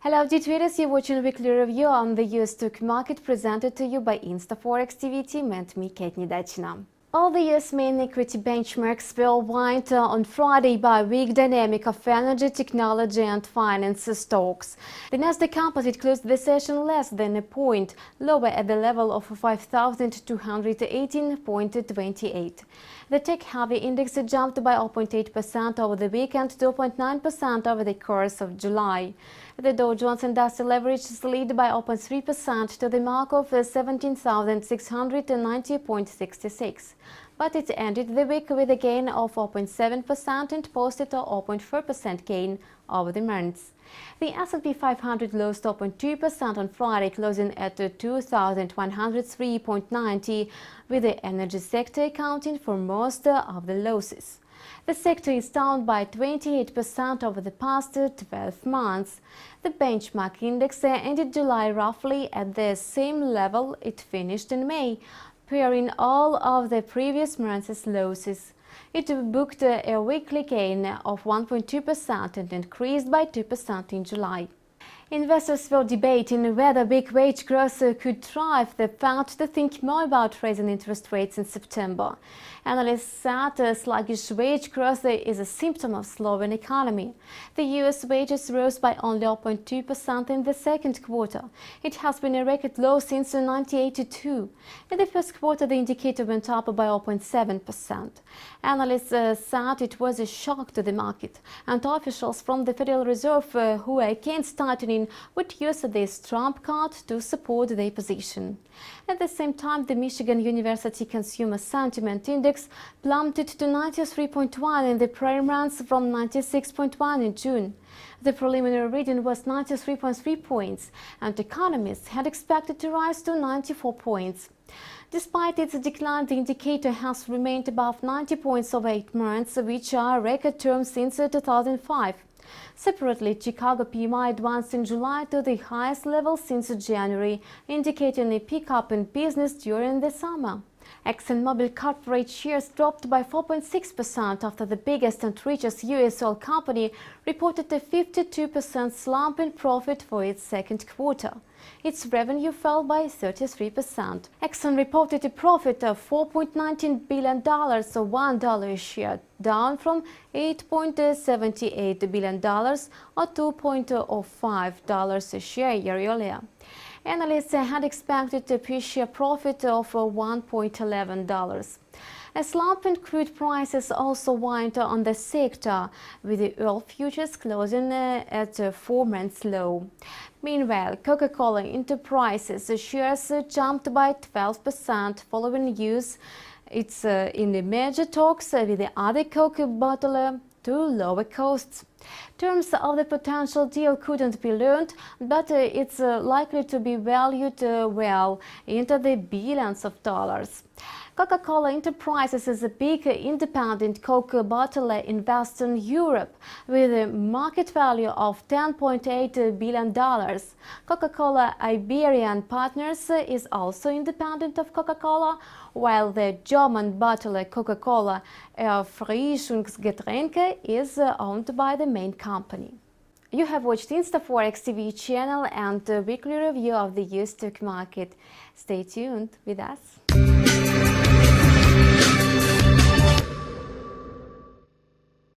Hello traders, you're watching a weekly review on the US stock market presented to you by InstаФорекс TV team and me, Kate Nidachina. All the US main equity benchmarks were wind on Friday by weak dynamic of energy, technology and finance stocks. The Nasdaq Composite closed the session less than a point lower at the level of 5,218.28. The tech-heavy index jumped by 0.8% over the weekend, 2.9% over the course of July. The Dow Jones Industrial Average slid by 0.3% to the mark of 17,690.66. But it ended the week with a gain of 0.7% and posted a 0.4% gain over the months. The S&P 500 lost 0.2% on Friday, closing at 2,103.90, with the energy sector accounting for most of the losses. The sector is down by 28% over the past 12 months. The benchmark index ended July roughly at the same level it finished in May, pairing all of the previous month's losses. It booked a weekly gain of 1.2% and increased by 2% in July. Investors were debating whether big wage growth could drive the Fed to think more about raising interest rates in September. Analysts said sluggish wage growth is a symptom of slowing economy. The US wages rose by only 0.2% in the second quarter. It has been a record low since 1982. In the first quarter, the indicator went up by 0.7%. Analysts said it was a shock to the market, and officials from the Federal Reserve who are against tightening would use this trump card to support their position. At the same time, the Michigan University Consumer Sentiment Index plummeted to 93.1 in the prior months from 96.1 in June. The preliminary reading was 93.3 points, and economists had expected to rise to 94 points. Despite its decline, the indicator has remained above 90 points over 8 months, which are record terms since 2005. Separately, Chicago PMI advanced in July to the highest level since January, indicating a pickup in business during the summer. ExxonMobil corporate shares dropped by 4.6% after the biggest and richest U.S. oil company reported a 52% slump in profit for its second quarter. Its revenue fell by 33%. Exxon reported a profit of $4.19 billion, or $1 a share, down from $8.78 billion, or $2.05 a share a year earlier. Analysts had expected a per-share profit of $1.11. A slump in crude prices also weighed on the sector, with the oil futures closing at a 4-month low. Meanwhile, Coca-Cola Enterprises shares jumped by 12% following news it's in the major talks with the other Coke bottler to lower costs. Terms of the potential deal couldn't be learned, but it's likely to be valued well into the billions of dollars. Coca-Cola Enterprises is a big independent Coke bottler in Western Europe with a market value of $10.8 billion. Coca-Cola Iberian Partners is also independent of Coca-Cola, while the German bottler Coca-Cola Erfrischungsgetränke is owned by the main company. You have watched InstаФорекс TV channel and a weekly review of the US stock market. Stay tuned with us.